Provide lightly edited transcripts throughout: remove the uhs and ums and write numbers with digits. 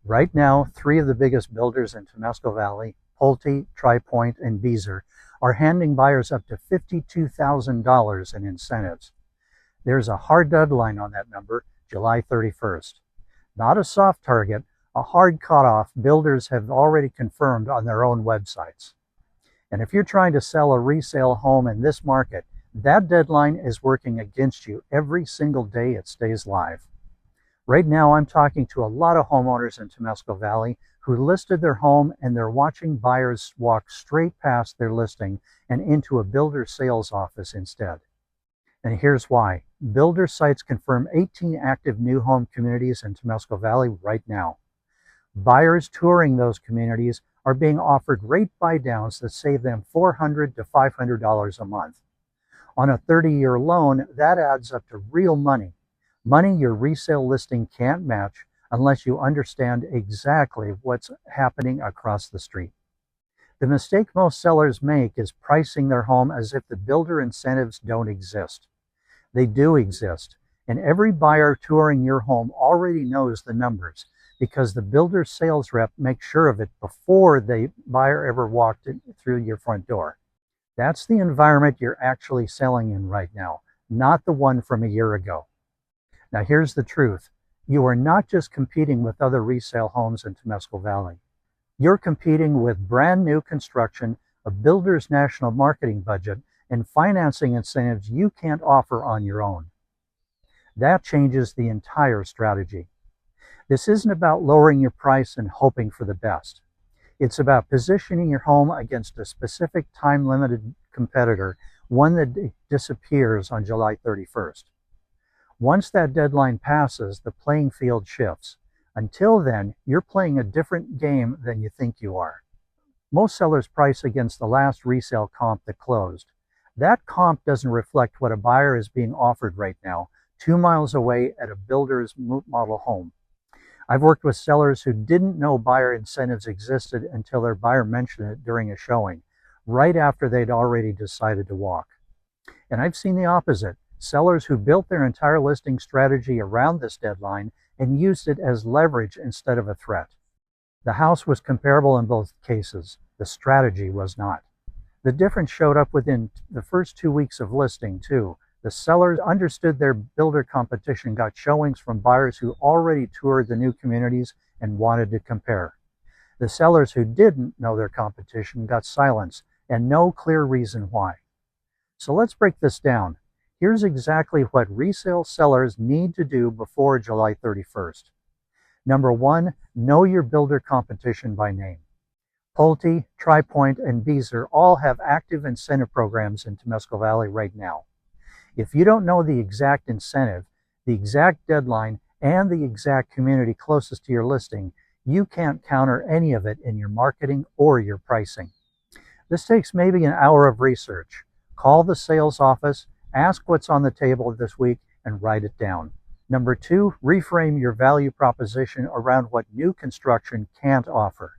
Right now, three of the biggest builders in Temescal Valley, Pulte, Pointe, and Beazer, are handing buyers up to $52,000 in incentives. There's a hard deadline on that number, July 31st. Not a soft target, a hard cutoff builders have already confirmed on their own websites. And if you're trying to sell a resale home in this market, that deadline is working against you every single day it stays live. Right now, I'm talking to a lot of homeowners in Temescal Valley who listed their home and they're watching buyers walk straight past their listing and into a builder sales office instead. And here's why. Builder sites confirm 18 active new home communities in Temescal Valley right now. Buyers touring those communities are being offered rate buydowns that save them $400 to $500 a month. On a 30-year loan, that adds up to real money. Money your resale listing can't match unless you understand exactly what's happening across the street. The mistake most sellers make is pricing their home as if the builder incentives don't exist. They do exist, and every buyer touring your home already knows the numbers because the builder's sales rep makes sure of it before the buyer ever walked through your front door. That's the environment you're actually selling in right now, not the one from a year ago. Now here's the truth. You are not just competing with other resale homes in Temescal Valley. You're competing with brand new construction, a builder's national marketing budget, and financing incentives you can't offer on your own. That changes the entire strategy. This isn't about lowering your price and hoping for the best. It's about positioning your home against a specific time-limited competitor, one that disappears on July 31st. Once that deadline passes, the playing field shifts. Until then, you're playing a different game than you think you are. Most sellers price against the last resale comp that closed. That comp doesn't reflect what a buyer is being offered right now, 2 miles away at a builder's model home. I've worked with sellers who didn't know buyer incentives existed until their buyer mentioned it during a showing, right after they'd already decided to walk. And I've seen the opposite. Sellers who built their entire listing strategy around this deadline and used it as leverage instead of a threat. The house was comparable in both cases. The strategy was not. The difference showed up within the first 2 weeks of listing, too. The sellers understood their builder competition got showings from buyers who already toured the new communities and wanted to compare. The sellers who didn't know their competition got silence and no clear reason why. So let's break this down. Here's exactly what resale sellers need to do before July 31st. Number 1, know your builder competition by name. Pulte, Pointe, and Beazer all have active incentive programs in Temescal Valley right now. If you don't know the exact incentive, the exact deadline, and the exact community closest to your listing, you can't counter any of it in your marketing or your pricing. This takes maybe an hour of research. Call the sales office, ask what's on the table this week, and write it down. Number 2, reframe your value proposition around what new construction can't offer.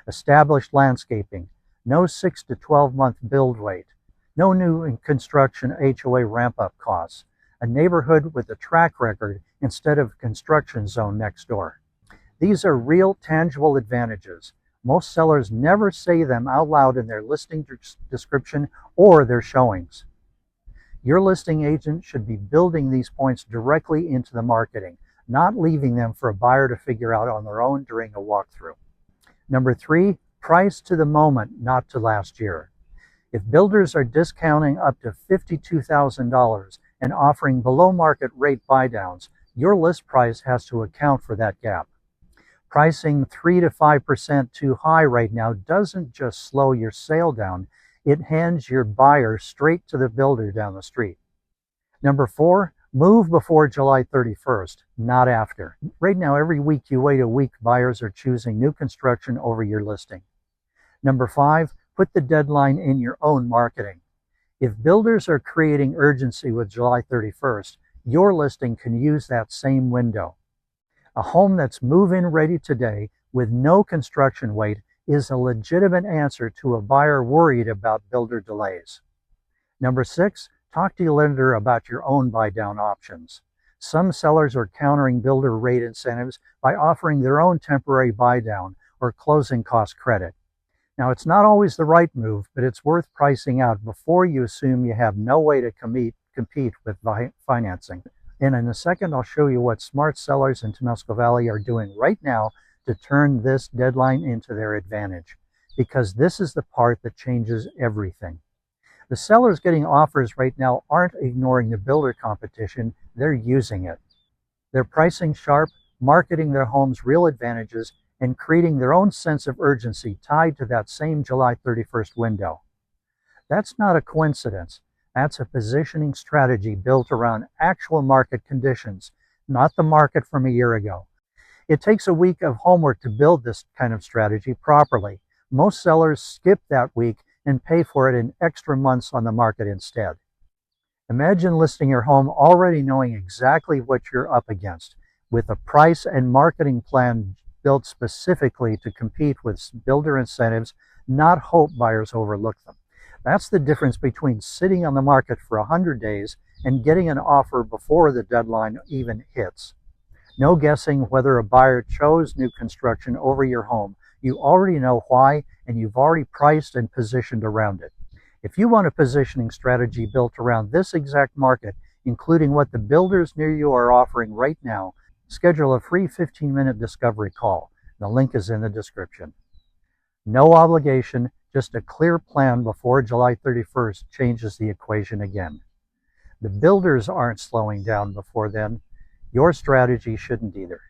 Established landscaping, no 6 to 12 month build wait, no new construction HOA ramp-up costs, a neighborhood with a track record instead of a construction zone next door. These are real, tangible advantages. Most sellers never say them out loud in their listing description or their showings. Your listing agent should be building these points directly into the marketing, not leaving them for a buyer to figure out on their own during a walkthrough. Number 3, price to the moment, not to last year. If builders are discounting up to $52,000 and offering below market rate buydowns, your list price has to account for that gap. Pricing 3 to 5% too high right now doesn't just slow your sale down, it hands your buyer straight to the builder down the street. Number 4, move before July 31st, not after. Right now, every week you wait a week, buyers are choosing new construction over your listing. Number 5, put the deadline in your own marketing. If builders are creating urgency with July 31st, your listing can use that same window. A home that's move-in ready today with no construction wait is a legitimate answer to a buyer worried about builder delays. Number 6, talk to your lender about your own buy-down options. Some sellers are countering builder rate incentives by offering their own temporary buy down or closing cost credit. Now, it's not always the right move, but it's worth pricing out before you assume you have no way to compete with financing. And in a second, I'll show you what smart sellers in Temescal Valley are doing right now to turn this deadline into their advantage, because this is the part that changes everything. The sellers getting offers right now aren't ignoring the builder competition, they're using it. They're pricing sharp, marketing their homes' real advantages, and creating their own sense of urgency tied to that same July 31st window. That's not a coincidence. That's a positioning strategy built around actual market conditions, not the market from a year ago. It takes a week of homework to build this kind of strategy properly. Most sellers skip that week and pay for it in extra months on the market instead. Imagine listing your home already knowing exactly what you're up against, with a price and marketing plan built specifically to compete with builder incentives, not hope buyers overlook them. That's the difference between sitting on the market for 100 days and getting an offer before the deadline even hits. No guessing whether a buyer chose new construction over your home. You already know why, and you've already priced and positioned around it. If you want a positioning strategy built around this exact market, including what the builders near you are offering right now, schedule a free 15-minute discovery call. The link is in the description. No obligation, just a clear plan before July 31st changes the equation again. The builders aren't slowing down before then. Your strategy shouldn't either.